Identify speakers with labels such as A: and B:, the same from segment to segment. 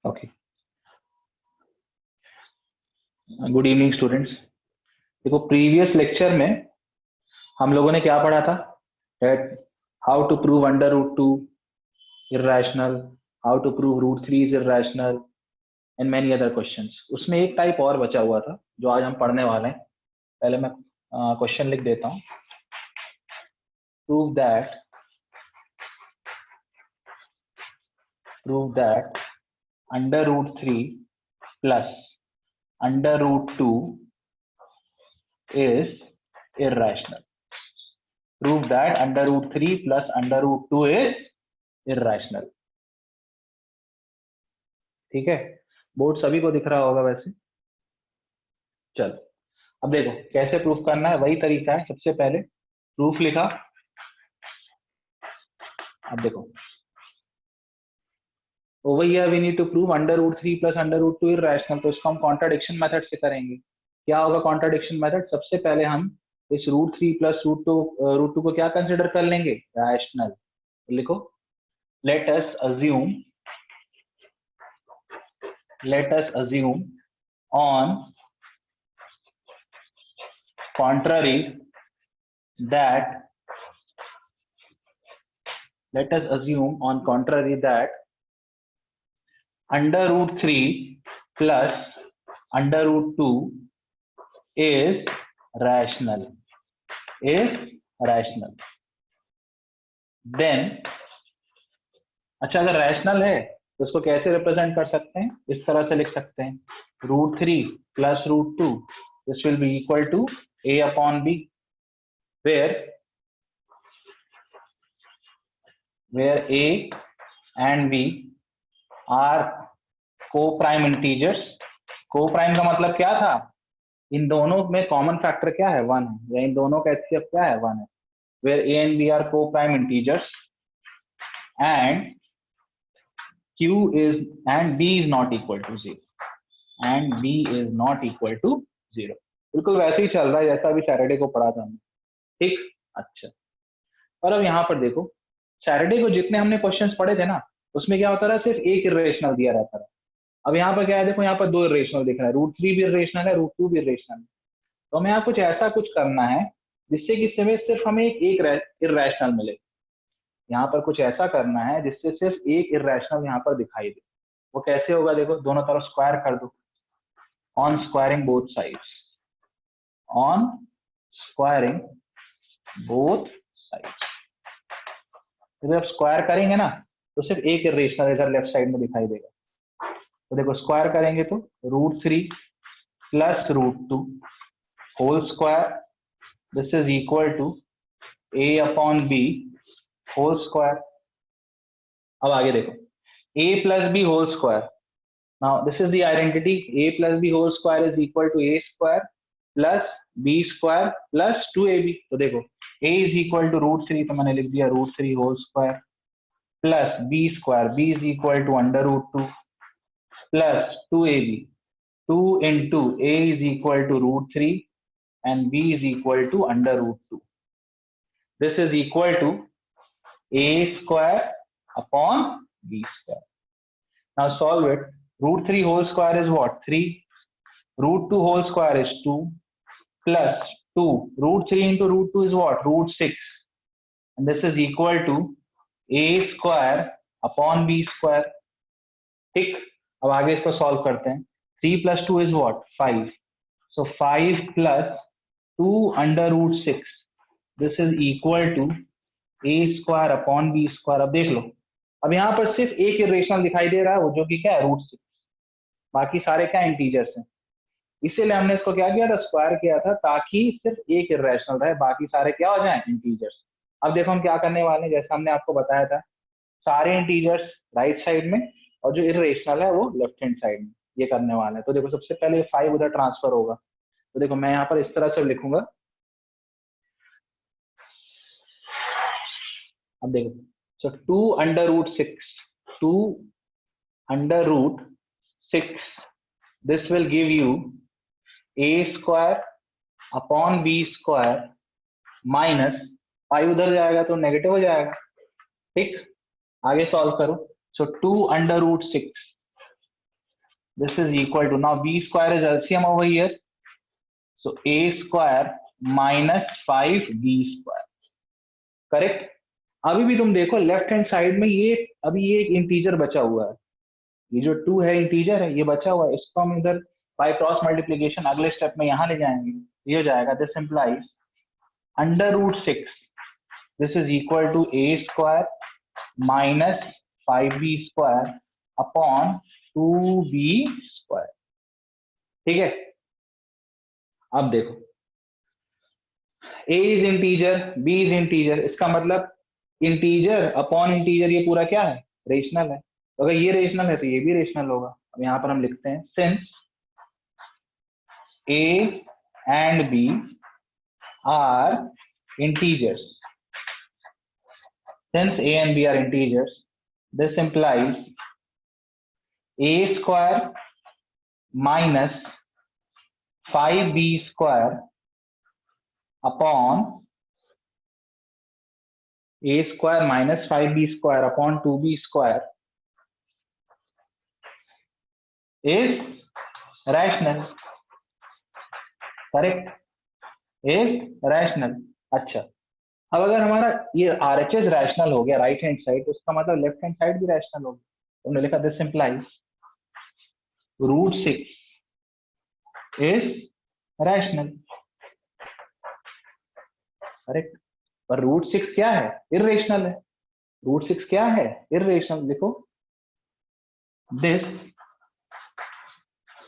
A: Okay, good evening students. देखो, previous lecture में हम लोगों ने क्या पढ़ा था? That how to prove under root two irrational, how to prove root three is irrational and many other questions. उसमें एक टाइप और बचा हुआ था जो आज हम पढ़ने वाले हैं। पहले मैं क्वेश्चन लिख देता हूँ। Prove that under root three plus under root two is irrational. Prove that under root 3 plus under root 2 is irrational. ठीक है, बोर्ड सभी को दिख रहा होगा वैसे। चलो, अब देखो कैसे प्रूफ करना है। वही तरीका है। सबसे पहले प्रूफ लिखा। अब देखो, over here we need to prove under root 3 plus under root 2 irrational. तो इसको हम कॉन्ट्राडिक्शन मेथड से करेंगे। क्या होगा कॉन्ट्राडिक्शन मेथड? सबसे पहले हम इस रूट 3 प्लस रूट टू को क्या कंसिडर कर लेंगे? रैशनल। तो लिखो, let us assume on contrary that under root 3 plus under root 2 is rational. Then अच्छा, अगर रैशनल है तो उसको कैसे रिप्रेजेंट कर सकते हैं? इस तरह से लिख सकते हैं, root 3 plus root 2, this will be equal to a upon b, where a and b are co-prime integers. co-prime का मतलब क्या था? इन दोनों में कॉमन फैक्टर क्या है? 1 है, या इन दोनों का HCF क्या है? 1 है। where a and b are co-prime integers and b is not equal to 0. बिल्कुल वैसे ही चल रहा है जैसा अभी सैटरडे को पढ़ा था हमने। ठीक, अच्छा। और अब यहाँ पर देखो, सैटरडे को जितने हमने क्वेश्चंस पढ़े थे ना, उसमें क्या होता रहा? सिर्फ एक इर्रेशनल दिया रहता रहा। अब यहाँ पर क्या है? देखो, यहाँ पर दो इर्रेशनल दिख रहा है, रूट 3 भी इर्रेशनल है, रूट 2 भी इर्रेशनल है। तो हमें यहाँ कुछ ऐसा कुछ करना है जिससे कि सिर्फ हमें एक इर्रेशनल मिले। यहाँ पर कुछ ऐसा करना है जिससे सिर्फ एक इर्रेशनल यहाँ पर दिखाई दे। वो कैसे होगा? देखो, दोनों तरफ स्क्वायर कर दो। ऑन स्क्वायरिंग बोथ साइड्स, जब स्क्वायर करेंगे ना तो सिर्फ एक इर्रेशनल इधर लेफ्ट साइड में दिखाई देगा। तो देखो, स्क्वायर करेंगे तो root 3 plus root 2 whole square, this is equal to a upon b whole square. अब आगे देखो, a plus b whole square. Now this is the identity, a plus b whole square is equal to a square plus b square plus 2ab। तो देखो, a is equal to root 3, तो मैंने लिख दिया root 3 whole square plus b square, b is equal to under root 2 plus 2ab। 2 into a is equal to root 3 and b is equal to under root 2. This is equal to a square upon b square. Now solve it. Root 3 whole square is what? 3. Root 2 whole square is 2 plus 2. Root 3 into root 2 is what? Root 6. And this is equal to a square upon b square. ठीक, अब आगे इसको solve करते हैं। 3 plus 2 is what? 5. So 5 plus 2 under root 6. This is equal to a square upon b square. अब देख लो, अब यहाँ पर सिर्फ एक इर्रेशनल दिखाई दे रहा है, वो जो कि क्या है? रूट 6। बाकी सारे क्या इंटीजर्स हैं। इसीलिए हमने इसको क्या किया था? स्क्वायर किया था, ताकि सिर्फ एक इर्रेशनल रहे, बाकी सारे क्या हो जाए? इंटीजर्स। अब देखो हम क्या करने वाले हैं, जैसा हमने आपको बताया था, सारे इंटीजर्स राइट साइड में और जो इर्रेशनल है वो लेफ्ट हैंड साइड में, ये करने वाले हैं। तो देखो, सबसे पहले 5 उधर ट्रांसफर होगा। तो देखो, मैं यहाँ पर इस तरह से लिखूंगा। अब देखो, so 2 under root 6, this will give you a square upon b square minus 5 उधर जाएगा तो नेगेटिव हो जाएगा। ठीक, आगे सॉल्व करो। so 2 under root 6 this is equal to, now b square is LCM over here, so a square minus 5b square, correct. अभी भी तुम देखो लेफ्ट हैंड साइड में ये अभी ये एक इंटीजर बचा हुआ है, ये जो 2 है इंटीजर है, ये बचा हुआ है, इसको हम इधर बाय क्रॉस मल्टीप्लीकेशन अगले स्टेप में यहां ले जाएंगे, ये हो जाएगा this implies √6 this is equal to a square minus 5b square upon 2b square, ठीक है। अब देखो a is integer, b is integer, इसका मतलब इंटीजर अपॉन इंटीजर ये पूरा क्या है, रेशनल है। तो अगर ये रेशनल है तो ये भी रेशनल होगा। अब यहां पर हम लिखते हैं since a and b are integers, since a and b are integers, this implies a square minus 5b square upon a square minus 5b square upon 2b square is rational, correct, is rational। अच्छा, अब अगर हमारा ये RHS rational हो गया right hand side, तो उसका मतलब लेफ्ट हैंड साइड भी रैशनल होगी। तो हमने लिखा this implies √6 is rational, correct. पर √6 क्या है, इर्रेशनल है। √6 क्या है, इर्रेशनल। देखो this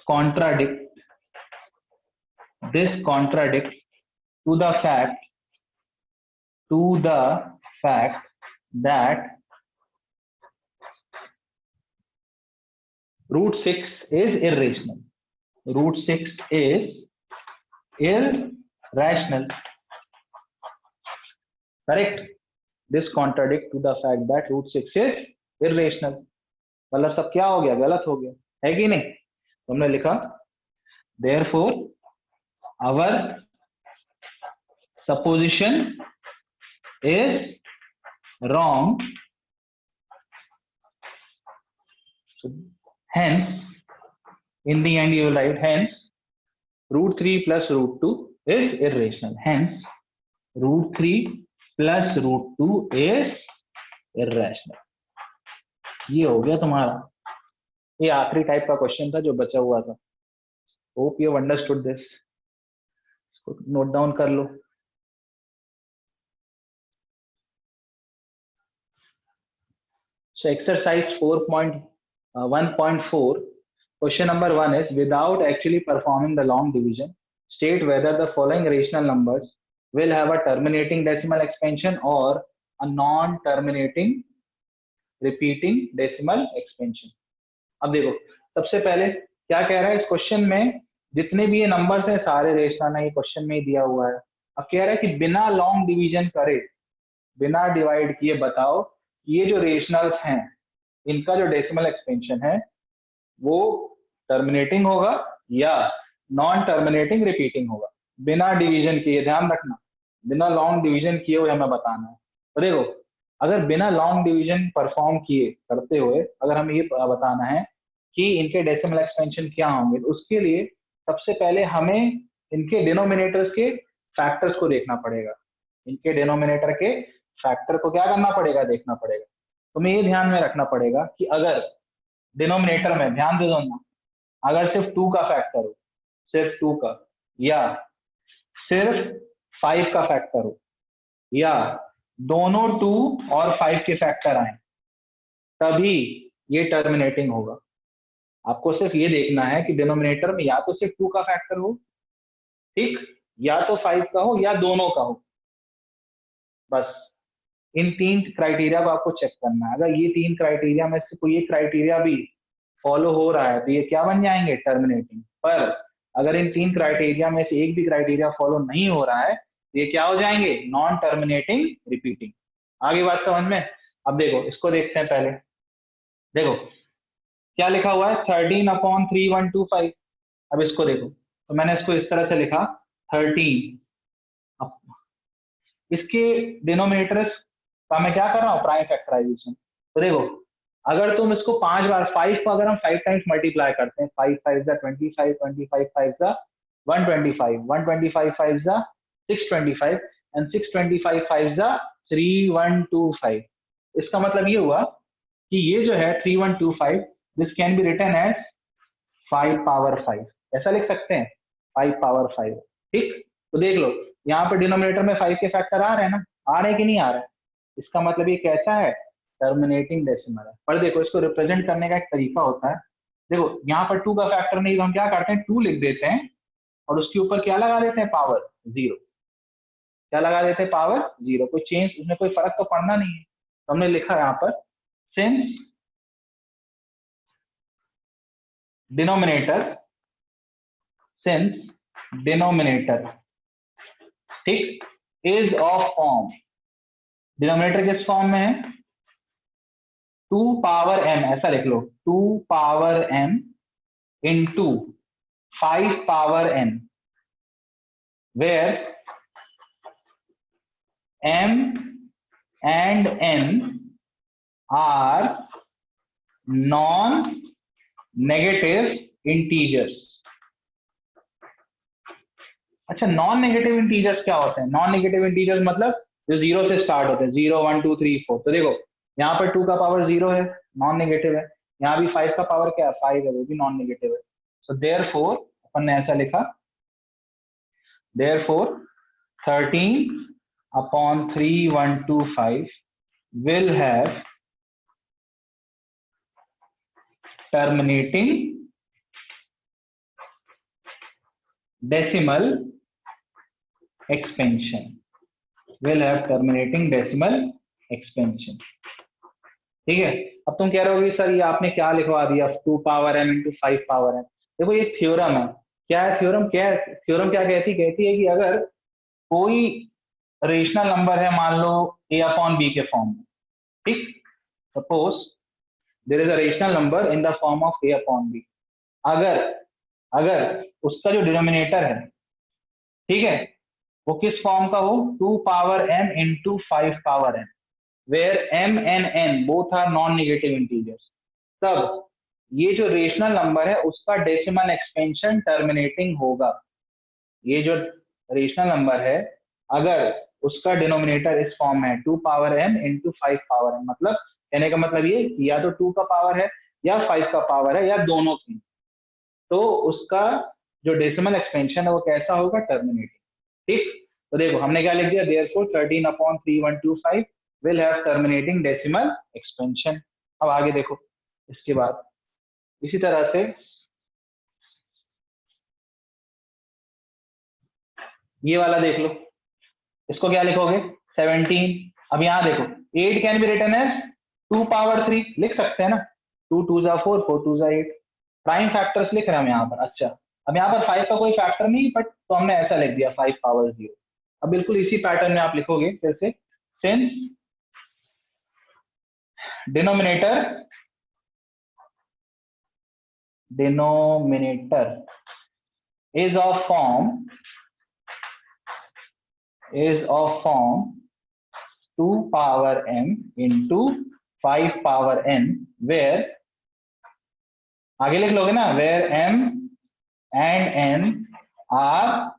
A: contradict to the fact that √6 is irrational, √6 is irrational, correct। this contradict to the fact that √6 is irrational, मतलब सब क्या हो गया, गलत हो गया, है कि नहीं। तो हमने लिखा therefore our supposition is wrong, so hence in the end you will write hence √3 plus √2 is irrational, hence √3 plus √2 is irrational। ये हो गया तुम्हारा, ये आखिरी टाइप का क्वेश्चन था जो बचा हुआ था। होप यू अंडरस्टूड दिस, इसको नोट डाउन कर लो। So exercise 4.1.4, question number 1 is without actually performing the long division, state whether the following rational numbers will have a terminating decimal expansion or a non-terminating repeating decimal expansion। अब देखो सबसे पहले क्या कह रहा है इस क्वेश्चन में, जितने भी ये नंबर्स हैं सारे रेशनल है, ये क्वेश्चन में ही दिया हुआ है। अब कह रहा है कि बिना लॉन्ग डिवीजन करे, बिना डिवाइड किए बताओ ये जो रेशनल्स हैं इनका जो डेसिमल एक्सपेंशन है वो टर्मिनेटिंग होगा या नॉन टर्मिनेटिंग रिपीटिंग होगा। बिना डिवीजन किए, ध्यान रखना, बिना लॉन्ग डिवीजन किए हुए हमें बताना है। तो देखो अगर बिना लॉन्ग डिवीजन परफॉर्म किए करते हुए अगर हमें ये बताना है कि इनके डेसिमल एक्सपेंशन क्या होंगे, तो उसके लिए सबसे पहले हमें इनके डिनोमिनेटर्स के फैक्टर्स को देखना पड़ेगा। इनके डिनोमिनेटर के फैक्टर को क्या करना पड़ेगा, देखना पड़ेगा। तुम्हें ये ध्यान में रखना पड़ेगा कि अगर डिनोमिनेटर में, ध्यान दे दो ना, अगर सिर्फ 2 का फैक्टर हो, सिर्फ 2 का, या सिर्फ 5 का फैक्टर हो, या दोनों 2 और 5 के फैक्टर आए, तभी ये टर्मिनेटिंग होगा। आपको सिर्फ ये देखना है कि डिनोमिनेटर में या तो सिर्फ 2 का फैक्टर हो, ठीक, या तो 5 का हो, या दोनों का हो। बस इन 3 क्राइटेरिया को आपको चेक करना है। अगर ये 3 क्राइटेरिया में से कोई एक क्राइटेरिया भी फॉलो हो रहा है तो ये क्या बन जाएंगे, टर्मिनेटिंग। पर अगर इन 3 क्राइटेरिया में से एक भी क्राइटेरिया फॉलो नहीं हो रहा है तो ये क्या हो जाएंगे, नॉन टर्मिनेटिंग रिपीटिंग। आगे बात समझ में। अब देखो इसको देखते हैं पहले। देखो क्या लिखा हुआ है, 13/3125। अब इसको देखो, तो मैंने इसको इस तरह से लिखा 13, इसके डिनोमिनेटर्स का मैं क्या कर रहा हूँ, प्राइम फैक्टराइजेशन। तो देखो अगर तुम इसको 5 बार, 5 को अगर हम 5 टाइम्स मल्टीप्लाई करते हैं, 5 5 जा 25, 25 5 जा 125, 125 5 जा 625 एंड 625 5 जा 3125। इसका मतलब ये हुआ कि ये जो है 3125, this can be written as 5 power 5, ऐसा लिख सकते हैं 5 पावर 5। ठीक, तो देख लो यहाँ पर डिनोमिनेटर में 5 के फैक्टर आ रहे हैं ना, आ रहे हैं कि नहीं आ रहे हैं? इसका मतलब ये कैसा है, टर्मिनेटिंग डेसिमल है। पर देखो इसको रिप्रेजेंट करने का एक तरीका होता है। देखो यहाँ पर 2 का फैक्टर नहीं, तो हम क्या करते हैं 2 लिख देते हैं और उसके ऊपर क्या लगा देते हैं, पावर 0। क्या लगा देते हैं, पावर 0। कोई चेंज, उसमें कोई फर्क तो पड़ना नहीं है। तो हमने लिखा यहाँ पर सिंस डिनोमिनेटर, सिंस डिनोमिनेटर, ठीक, इज ऑफ फॉर्म, डिनोमिनेटर किस फॉर्म में है, 2 पावर m, ऐसा लिख लो 2 power m into 5 power n, where m and n are non-negative integers। अच्छा, नॉन नेगेटिव इंटीजर्स क्या होते हैं? नॉन नेगेटिव इंटीजर्स मतलब जो 0 से स्टार्ट होते हैं, 0 1 2 3 4। तो देखो यहाँ पर 2 का पावर 0 है, नॉन नेगेटिव है। यहाँ भी 5 का पावर क्या है, 5 है, वो भी नॉन नेगेटिव है। सो देयरफॉर अपन ने ऐसा लिखा, therefore 13/3125 will have terminating decimal expansion, will have terminating decimal expansion। ठीक है, अब तुम कह रहे हो सर ये आपने क्या लिखवा दिया, 2 power m into 5 power m। देखो ये थ्योरम है। क्या है थ्योरम, क्या है थ्योरम, क्या कहती है कि अगर कोई रेशनल नंबर है, मान लो a अपॉन b के फॉर्म में, ठीक, suppose there is a rational number in the form of a upon b, अगर उसका जो डिनोमिनेटर है, ठीक है, वो किस फॉर्म का हो, 2 power m into 5 power n, where m and n both are non negative integers, तब ये जो रेशनल नंबर है उसका डेसिमल एक्सपेंशन टर्मिनेटिंग होगा। ये जो रेशनल नंबर है, अगर उसका डिनोमिनेटर इस फॉर्म में है 2 power m into 5 power n, मतलब कहने का मतलब ये या तो 2 का पावर है या 5 का पावर है या दोनों की, तो उसका जो डेसिमल एक्सपेंशन है वो कैसा होगा, टर्मिनेटिंग। ठीक, तो देखो हमने क्या लिख दिया, therefore 13/3125 will have terminating decimal expansion. अब आगे देखो, इसके बाद इसी तरह से ये वाला देख लो, इसको क्या लिखोगे, 17। अब यहाँ देखो 8 can be written as 2 power 3, लिख सकते हैं ना, 2 2 जा 4, 4 2 जा 8, प्राइम फैक्टर्स लिख रहे हैं हम यहाँ पर। अच्छा, अब यहाँ पर 5 का कोई फैक्टर नहीं, बट तो हमने ऐसा लिख दिया 5 पावर 0। अब बिल्कुल इसी पैटर्न में आप लिखोगे फिर से, since denominator is of form 2 power m into 5 power n, where आगे लिख लोगे ना, where m and n are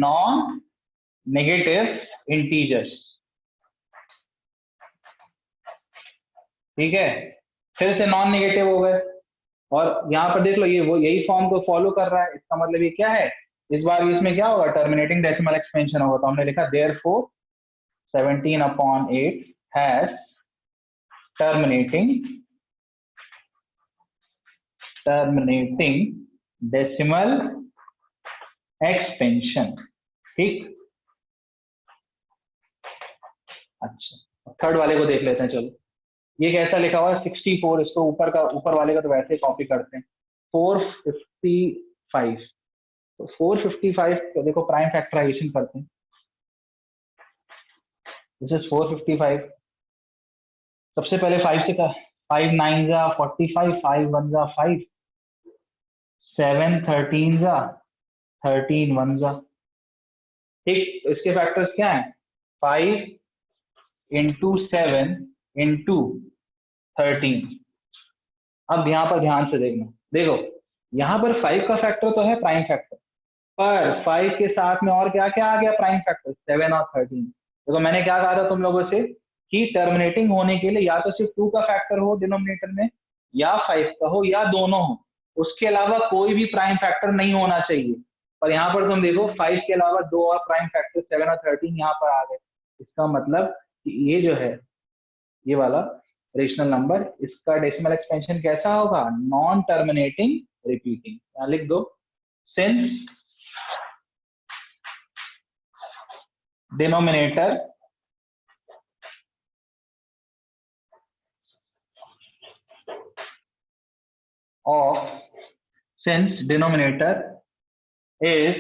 A: non negative integers. ठीक है, फिर से नॉन नेगेटिव हो गए, और यहाँ पर देख लो ये वो यही फॉर्म को फॉलो कर रहा है। इसका मतलब ये क्या है, इस बार इसमें क्या होगा, टर्मिनेटिंग डेसिमल एक्सपेंशन होगा। तो हमने लिखा therefore 17/8 has terminating decimal expansion. ठीक, अच्छा थर्ड वाले को देख लेते हैं। चलो ये कैसा लिखा हुआ है, 64, इसको ऊपर वाले का तो वैसे ही कॉपी करते हैं, 455। तो 455 तो देखो प्राइम फैक्टराइजेशन करते हैं, दिस इज 455। सबसे पहले 5 से 5 9 जा 45, 5 1 जा 5, 7 13 जा 13 1 जा। ठीक, तो इसके फैक्टर्स क्या हैं, 5 इंटू 7 इंटू 13, अब यहाँ पर ध्यान से देखना, देखो यहाँ पर 5 का फैक्टर तो है प्राइम फैक्टर, पर 5 के साथ में और क्या क्या आ गया प्राइम फैक्टर, 7 और 13। देखो मैंने क्या कहा था तुम लोगों से कि टर्मिनेटिंग होने के लिए या तो सिर्फ 2 का फैक्टर हो डिनोमिनेटर में, या 5 का हो, या दोनों हो, उसके अलावा कोई भी प्राइम फैक्टर नहीं होना चाहिए। पर यहाँ पर तुम देखो 5 के अलावा 2 और प्राइम फैक्टर 7 और 13 यहाँ पर आ गए। इसका मतलब कि ये जो है ये वाला रेशनल नंबर, इसका डेसिमल एक्सपेंशन कैसा होगा, नॉन टर्मिनेटिंग रिपीटिंग। यहाँ लिख दो, since denominator of since denominator is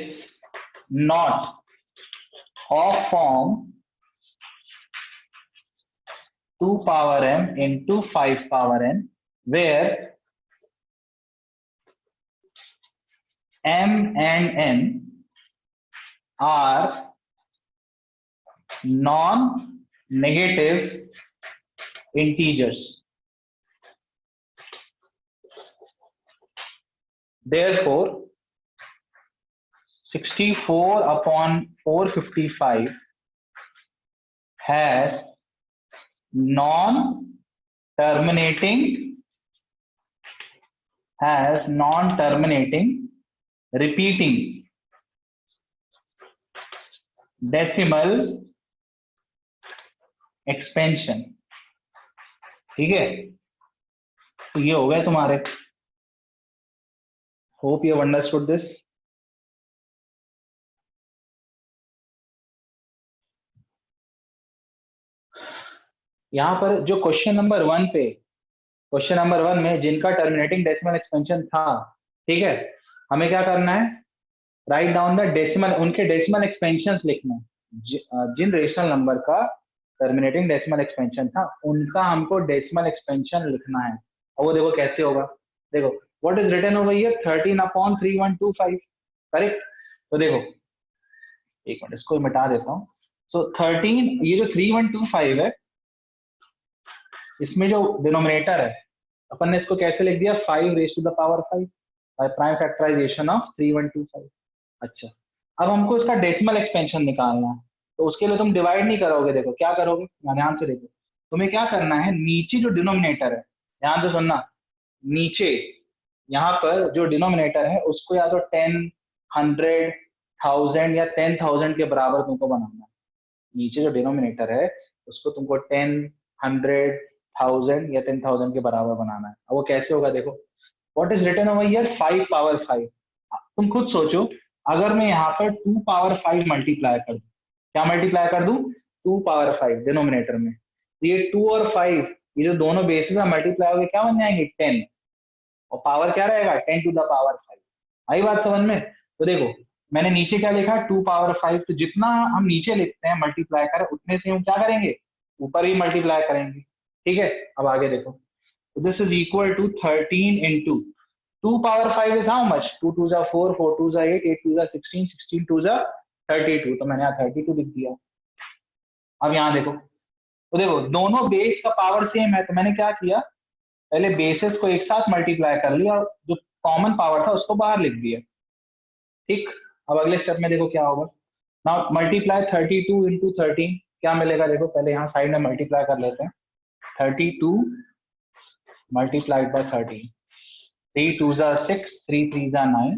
A: not of form 2 power m into 5 power n, where m and n are non-negative integers. Therefore, 64 upon 455 has non-terminating repeating decimal expansion. ठीक है, तो ये हो गया तुम्हारे। Hope you understood this. यहां पर जो क्वेश्चन नंबर 1 पे, क्वेश्चन नंबर 1 में जिनका टर्मिनेटिंग डेसिमल एक्सपेंशन था, ठीक है, हमें क्या करना है, राइट डाउन द डेसिमल, उनके डेसिमल एक्सपेंशन लिखना है। जिन रेशनल नंबर का टर्मिनेटिंग डेसिमल एक्सपेंशन था उनका हमको डेसिमल एक्सपेंशन लिखना है। और वो देखो कैसे होगा, देखो what is written over here 13 upon 3125, correct. तो देखो एक मिनट इसको मिटा देता हूँ। सो 13, ये जो 3125 है, इसमें जो डिनोमिनेटर है अपन ने इसको कैसे लिख दिया, 5 raise to the power 5 by prime factorization of 3125। अच्छा, अब हमको इसका डेसिमल एक्सपेंशन निकालना है, तो उसके लिए तुम डिवाइड नहीं करोगे। देखो क्या करोगे, ध्यान से देखो, तुम्हें क्या करना है, नीचे जो डिनोमिनेटर है, ध्यान से सुनना, नीचे यहाँ पर जो डिनोमिनेटर है उसको या तो 10, 100, 1000 या 10,000 के बराबर तुमको बनाना है। नीचे जो डिनोमिनेटर है उसको तुमको 10, 100, 1000 या 10,000 के बराबर बनाना है। अब वो कैसे होगा, देखो what is written over here 5 power 5। तुम खुद सोचो, अगर मैं यहाँ पर 2 पावर 5 मल्टीप्लाई कर दूं, क्या मल्टीप्लाई कर दूं, 2 पावर 5 डिनोमिनेटर में, तो ये 2 और 5 ये जो दोनों बेसिस में मल्टीप्लाई होकर क्या बन जाएंगे 10, और पावर क्या रहेगा 10 टू द पावर 5। आई बात समझ में। तो देखो मैंने नीचे क्या लिखा 2 पावर 5, तो जितना हम नीचे लिखते हैं मल्टीप्लाई कर, उतने से हम क्या करेंगे ऊपर भी मल्टीप्लाई करेंगे। ठीक है, अब आगे देखो, तो this is equal to 13 into 2 power 5 is how much, 2 2 जा 4, 4 2 जा 8, 8 2 जा 16, 16 2 जा 32, तो मैंने यहाँ 32 लिख दिया। अब यहाँ देखो, तो देखो दोनों बेस का पावर सेम है, तो मैंने क्या किया, पहले बेसिस को एक साथ मल्टीप्लाई कर लिया और जो कॉमन पावर था उसको बाहर लिख दिया। ठीक, अब अगले स्टेप में देखो क्या होगा, नाउ मल्टीप्लाई 32 इंटू 13, क्या मिलेगा, देखो पहले यहाँ साइड में मल्टीप्लाई कर लेते हैं, 32 मल्टीप्लाइड बाय 13, 3 2 जा 6, 3 3 जा 9,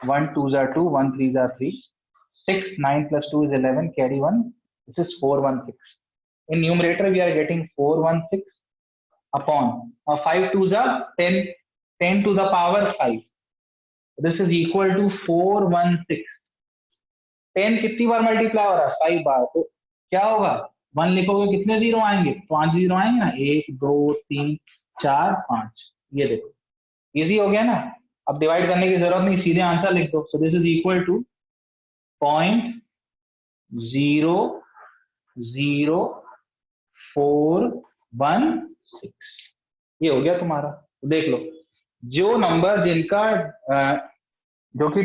A: 1 2 जा 2, 1 3 जा 3, 6 9 plus 2 is 11, carry 1, this is 416. In numerator we are getting 416 upon 5 2 जा 10, 10 to the power 5, this is equal to 416। 10 कितनी बार मल्टीप्लाई हो रहा है 5 बार, तो क्या होगा 1 लिखोगे कितने जीरो आएंगे, 5 जीरो आएंगे ना, 1 2 3 4 5, ये देखो इजी हो गया ना। अब डिवाइड करने की जरूरत नहीं, सीधे आंसर लिख दो। So this is equal to 0.00416, ये हो गया तुम्हारा। तो देख लो, जो नंबर जिनका जो कि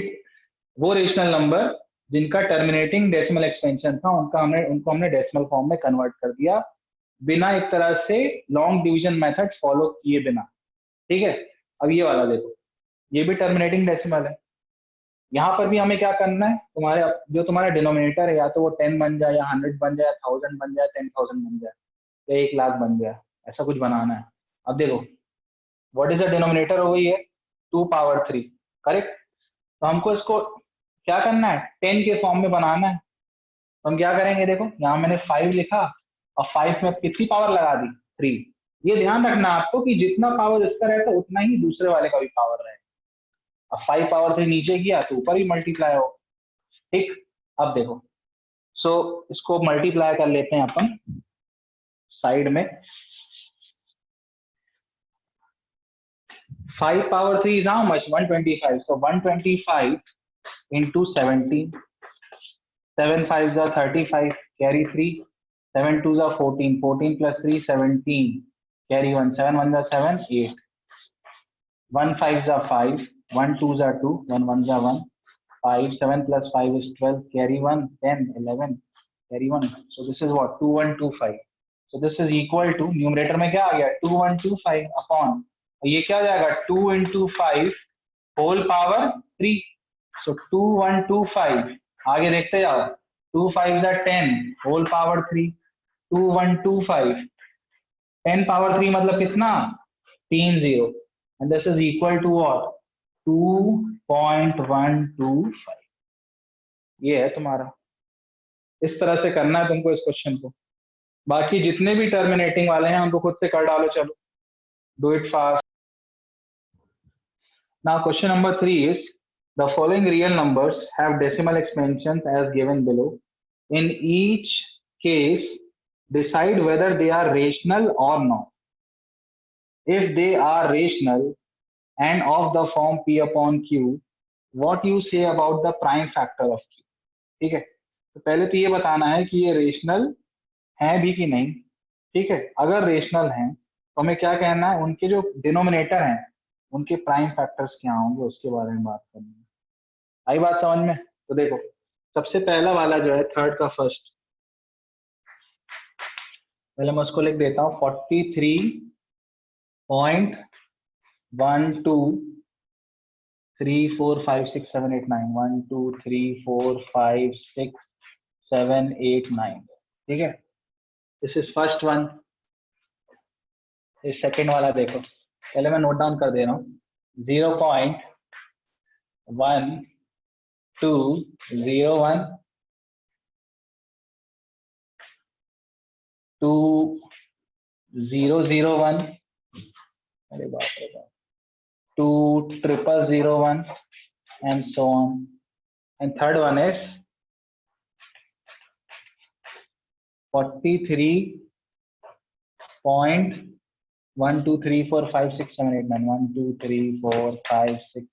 A: वो रेशनल नंबर जिनका टर्मिनेटिंग डेसिमल एक्सपेंशन था उनको हमने डेसिमल फॉर्म में कन्वर्ट कर दिया, बिना एक तरह से लॉन्ग डिवीजन मेथड फॉलो किए बिना। ठीक है। अब ये वाला देखो, ये भी टर्मिनेटिंग डेसिमल है। यहाँ पर भी हमें क्या करना है, तुम्हारे जो तुम्हारा डिनोमिनेटर है या तो वो 10 बन जाए या 100 बन जाए, 1000 बन जाए, 10,000 बन जाए या 1 लाख बन जाए, ऐसा कुछ बनाना है। अब देखो व्हाट इज द डिनोमिनेटर हो गई है 2 पावर 3, करेक्ट। तो हमको इसको क्या करना है, 10 के फॉर्म में बनाना है। तो हम क्या करेंगे, देखो यहाँ मैंने 5 लिखा और 5 में कितनी पावर लगा दी, 3। ये ध्यान रखना आपको कि जितना पावर इसका रहता है उतना ही दूसरे वाले का भी पावर रहेगा। अब 5 पावर 3 नीचे किया तो ऊपर ही मल्टीप्लाई हो, ठीक। अब देखो सो इसको मल्टीप्लाई कर लेते हैं अपन साइड में। 5 power 3 is how much, 125। so 125 into 17, 7 5s are 35, carry 3, 7 2s are 14, 14 plus 3 17, carry 1, 7 1s are 7, 8, 1 5s are 5, 1 2s are 2, 1 1s are 1, 5, 7 plus 5 is 12, carry 1, 10, 11, carry 1, so this is what 2125। so this is equal to, numerator में क्या आ गया 2125 upon, ये क्या हो जाएगा 2 into 5 whole power 3, so 2125। आगे देखते जाओ, 2 5s are 10 whole power 3, 2125, 10 power 3 मतलब कितना 3 0, and this is equal to what 2.125। ये है तुम्हारा, इस तरह से करना है तुमको इस क्वेश्चन को। बाकी जितने भी टर्मिनेटिंग वाले हैं उनको खुद से कर डालो, चलो do it fast. Now question number 3 is, the following real numbers have decimal expansions as given below. In each case, decide whether they are rational or not. If they are rational and of the form P upon Q, what you say about the prime factor of Q? ठीक है, तो पहले तो ये बताना है कि ये रेशनल है भी कि नहीं, ठीक है। अगर रेशनल हैं तो हमें क्या कहना है, उनके जो डिनोमिनेटर हैं उनके प्राइम फैक्टर्स क्या होंगे उसके बारे में बात करनी है। आई बात समझ में? तो देखो सबसे पहला वाला जो है थर्ड का फर्स्ट, पहले मैं उसको लिख देता हूँ 43.1234567891 1 2 3 4 5 6 7 8 9, ठीक है। This is first one. ये सेकेंड वाला देखो, पहले मैं नोट डाउन कर दे रहा हूँ 0.1201 2001, अरे बाप रे बाप, 2001 and so on, and third one is 43.1234567891 1 2 3 4 5 6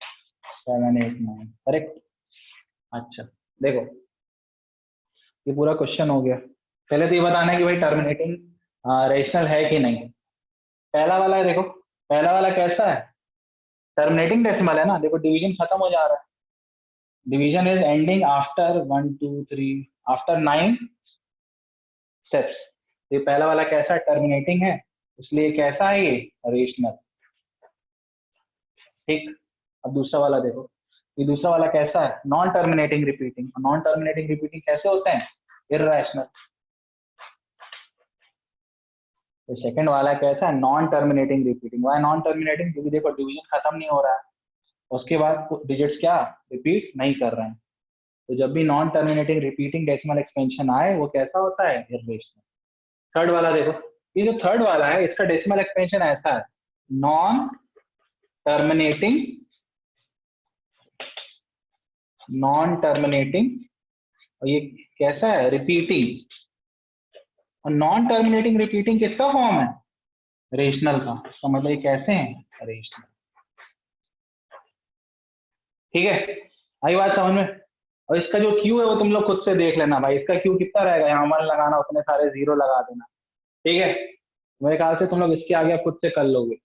A: 7 8 9, correct. अच्छा देखो ये पूरा क्वेश्चन हो गया। पहले तो ये बताना है कि भाई टर्मिनेटिंग रेशनल है कि नहीं। पहला वाला है, देखो पहला वाला कैसा है, टर्मिनेटिंग डेसिमल है ना। देखो डिवीजन खत्म हो जा रहा है, division is ending after 1 2 3 after 9 steps. ये पहला वाला कैसा है, टर्मिनेटिंग है, इसलिए कैसा है ये रेशनल, ठीक। अब दूसरा वाला देखो, ये दूसरा वाला कैसा है, non terminating repeating. Non terminating repeating कैसे होते हैं, इर्रेशनल। तो सेकंड वाला कैसा है, non terminating repeating. Why non terminating, क्योंकि देखो डिवीजन खत्म नहीं हो रहा है, उसके बाद डिजिट्स क्या रिपीट नहीं कर रहे हैं। तो जब भी non terminating repeating decimal expansion आए वो कैसा होता है, इर्रेशनल। थर्ड वाला देखो, ये जो थर्ड वाला है इसका डेसिमल एक्सपेंशन ऐसा है, नॉन टर्मिनेटिंग और ये कैसा है, रिपीटिंग। और नॉन टर्मिनेटिंग रिपीटिंग किसका फॉर्म है, रेशनल का। तो मतलब ये कैसे हैं, रेशनल, ठीक है। आई बात समझ में? और इसका जो क्यू है वो तुम लोग खुद से देख लेना भाई, इसका क्यू कितना रहेगा, यहाँ 1 लगाना, उतने सारे 0 लगा देना, ठीक है। मेरे ख्याल से तुम लोग इसके आगे खुद से कर लोगे।